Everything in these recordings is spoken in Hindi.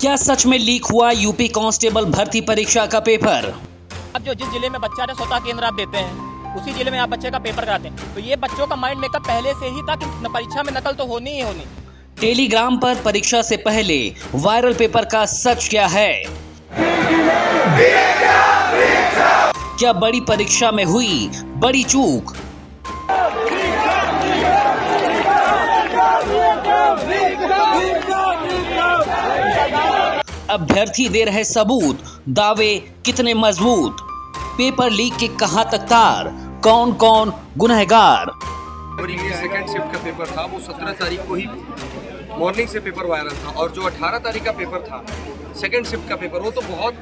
क्या सच में लीक हुआ यूपी कांस्टेबल भर्ती परीक्षा का पेपर? अब जो जिस जिले में बच्चा है स्वतः केंद्र आप देते हैं, उसी जिले में आप बच्चे का पेपर कराते हैं, तो ये बच्चों का माइंड मेकअप पहले से ही था कि परीक्षा में नकल तो होनी ही होनी। टेलीग्राम पर परीक्षा से पहले वायरल पेपर का सच क्या है? क्या बड़ी परीक्षा में हुई बड़ी चूक? अभ्यर्थी दे रहे सबूत, दावे कितने मजबूत? पेपर लीक के कहां तक तार, कौन कौन गुनहगार? और ये सेकंड शिफ्ट का पेपर था, वो 17 तारीख को ही मॉर्निंग से पेपर वायरल था। और जो 18 तारीख का पेपर था सेकंड शिफ्ट का पेपर, वो तो बहुत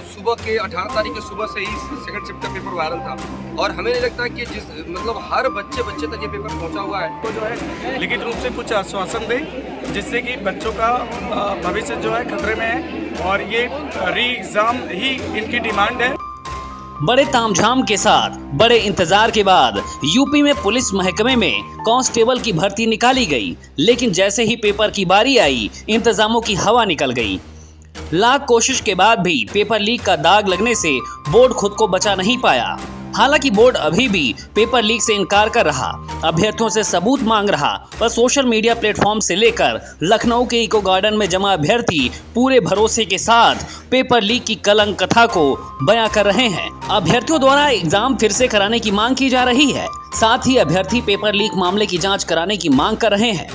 सुबह के 18 तारीख के सुबह से ही सेकंड शिफ्ट का पेपर वायरल था। और हमें नहीं लगता कि जिस हर बच्चे तक ये पेपर पहुंचा हुआ है, तो जो है लिखित रूप से कुछ आश्वासन दे जिससे कि बच्चों का भविष्य जो है खतरे में है, और ये री एग्ज़ाम ही इनकी डिमांड है। बड़े तामझाम के साथ बड़े इंतजार के बाद यूपी में पुलिस महकमे में कांस्टेबल की भर्ती निकाली गई, लेकिन जैसे ही पेपर की बारी आई इंतजामों की हवा निकल गई। लाख कोशिश के बाद भी पेपर लीक का दाग लगने से बोर्ड खुद को बचा नहीं पाया। हालांकि बोर्ड अभी भी पेपर लीक से इनकार कर रहा, अभ्यर्थियों से सबूत मांग रहा, पर सोशल मीडिया प्लेटफॉर्म से लेकर लखनऊ के इको गार्डन में जमा अभ्यर्थी पूरे भरोसे के साथ पेपर लीक की कलंक कथा को बयां कर रहे हैं। अभ्यर्थियों द्वारा एग्जाम फिर से कराने की मांग की जा रही है, साथ ही अभ्यर्थी पेपर लीक मामले की जाँच कराने की मांग कर रहे हैं।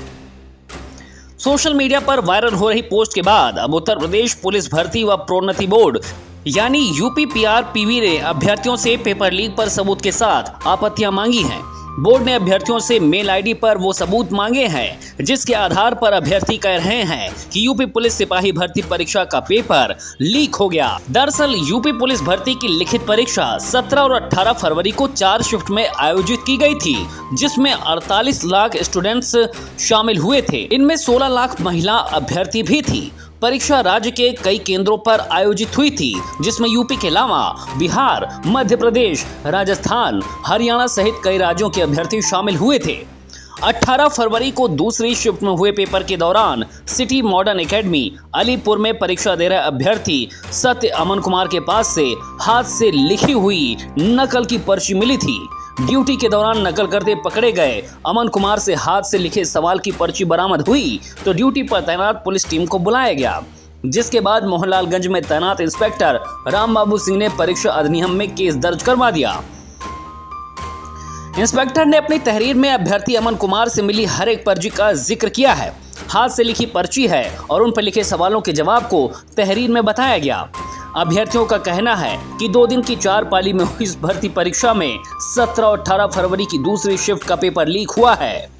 सोशल मीडिया पर वायरल हो रही पोस्ट के बाद अब उत्तर प्रदेश पुलिस भर्ती व प्रोन्नति बोर्ड यानी यूपीपीआरपीवी ने अभ्यर्थियों से पेपर लीक पर सबूत के साथ आपत्तियां मांगी हैं। बोर्ड ने अभ्यर्थियों से मेल आईडी पर वो सबूत मांगे हैं जिसके आधार पर अभ्यर्थी कह रहे हैं कि यूपी पुलिस सिपाही भर्ती परीक्षा का पेपर लीक हो गया। दरअसल यूपी पुलिस भर्ती की लिखित परीक्षा 17 और 18 फरवरी को 4 शिफ्ट में आयोजित की गई थी, जिसमें 48 लाख स्टूडेंट्स शामिल हुए थे। इनमें 16 लाख महिला अभ्यर्थी भी थी। परीक्षा राज्य के कई केंद्रों पर आयोजित हुई थी, जिसमें यूपी के अलावा बिहार, मध्य प्रदेश, राजस्थान, हरियाणा सहित कई राज्यों के अभ्यर्थी शामिल हुए थे। 18 फरवरी को दूसरी शिफ्ट में हुए पेपर के दौरान सिटी मॉडर्न एकेडमी अलीपुर में परीक्षा दे रहे अभ्यर्थी सत्य अमन कुमार के पास से हाथ से लिखी हुई नकल की पर्ची मिली थी। ड्यूटी के दौरान नकल करते पकड़े गए अमन कुमार से हाथ से लिखे सवाल की पर्ची बरामद हुई तो ड्यूटी पर तैनात पुलिस टीम को बुलाया गया, जिसके बाद मोहनलालगंज में तैनात इंस्पेक्टर रामबाबू सिंह ने परीक्षा अधिनियम में केस दर्ज करवा दिया। इंस्पेक्टर ने अपनी तहरीर में अभ्यर्थी अमन कुमार से मिली हर एक पर्ची का जिक्र किया है। हाथ से लिखी पर्ची है और उन पर लिखे सवालों के जवाब को तहरीर में बताया गया। अभ्यर्थियों का कहना है कि 2 दिन की 4 पाली में हुई इस भर्ती परीक्षा में 17 और 18 फरवरी की दूसरी शिफ्ट का पेपर लीक हुआ है।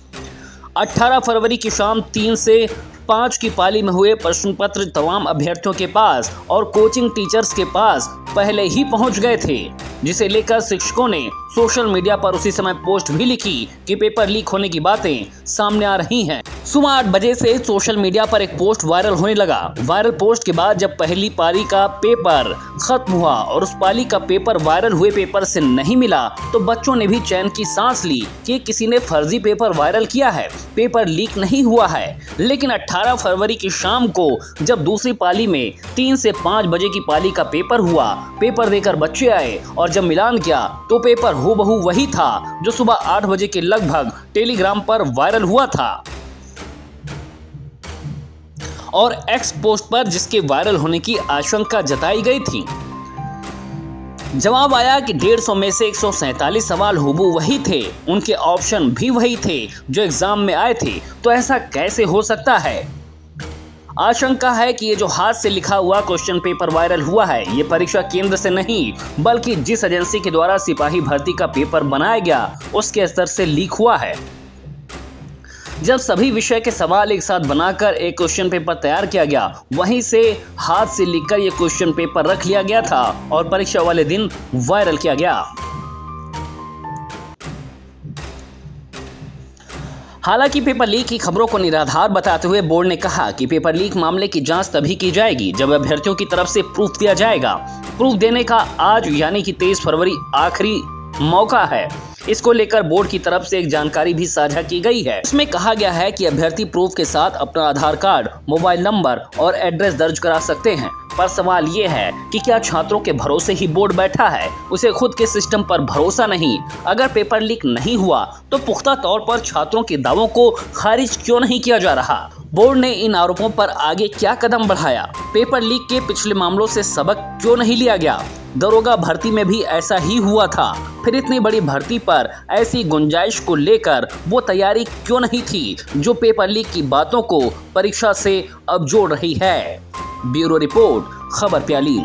18 फरवरी की शाम 3 से 5 की पाली में हुए प्रश्न पत्र तमाम अभ्यर्थियों के पास और कोचिंग टीचर्स के पास पहले ही पहुंच गए थे, जिसे लेकर शिक्षकों ने सोशल मीडिया पर उसी समय पोस्ट भी लिखी कि पेपर लीक होने की बातें सामने आ रही हैं। सुबह 8 बजे से सोशल मीडिया पर एक पोस्ट वायरल होने लगा। वायरल पोस्ट के बाद जब पहली पाली का पेपर खत्म हुआ और उस पाली का पेपर वायरल हुए पेपर से नहीं मिला तो बच्चों ने भी चैन की सांस ली कि किसी ने फर्जी पेपर वायरल किया है, पेपर लीक नहीं हुआ है। लेकिन 18 फरवरी की शाम को जब दूसरी पाली में 3 से 5 बजे की पाली का पेपर हुआ, पेपर देकर बच्चे आए और जब मिलान किया तो पेपर हूबहू वही था जो सुबह 8 बजे के लगभग टेलीग्राम पर वायरल हुआ था और एक्स पोस्ट पर जिसके वायरल होने की आशंका जताई गई थी। जवाब आया कि 150 में से 147 सवाल हूबहू वही थे, उनके ऑप्शन भी वही थे जो एग्जाम में आए थे। तो ऐसा कैसे हो सकता है? आशंका है कि ये जो हाथ से लिखा हुआ क्वेश्चन पेपर वायरल हुआ है, ये परीक्षा केंद्र से नहीं बल्कि जिस एजेंसी के द्वारा सिपाही भर्ती का पेपर बनाया गया उसके स्तर से लीक हुआ है। जब सभी विषय के सवाल एक साथ बनाकर एक क्वेश्चन पेपर तैयार किया गया, वहीं से हाथ से लिखकर ये क्वेश्चन पेपर रख लिया गया था और परीक्षा वाले दिन वायरल किया गया। हालांकि पेपर लीक की खबरों को निराधार बताते हुए बोर्ड ने कहा कि पेपर लीक मामले की जांच तभी की जाएगी जब अभ्यर्थियों की तरफ से प्रूफ दिया जाएगा। प्रूफ देने का आज यानी कि 23 फरवरी आखिरी मौका है। इसको लेकर बोर्ड की तरफ से एक जानकारी भी साझा की गई है। इसमें कहा गया है कि अभ्यर्थी प्रूफ के साथ अपना आधार कार्ड, मोबाइल नंबर और एड्रेस दर्ज करा सकते हैं। पर सवाल ये है कि क्या छात्रों के भरोसे ही बोर्ड बैठा है? उसे खुद के सिस्टम पर भरोसा नहीं? अगर पेपर लीक नहीं हुआ तो पुख्ता तौर पर छात्रों के दावों को खारिज क्यों नहीं किया जा रहा? बोर्ड ने इन आरोपों पर आगे क्या कदम बढ़ाया? पेपर लीक के पिछले मामलों से सबक क्यों नहीं लिया गया? दरोगा भर्ती में भी ऐसा ही हुआ था। फिर इतनी बड़ी भर्ती पर ऐसी गुंजाइश को लेकर वो तैयारी क्यों नहीं थी जो पेपर लीक की बातों को परीक्षा से अब जोड़ रही है? ब्यूरो रिपोर्ट, खबर प्याली।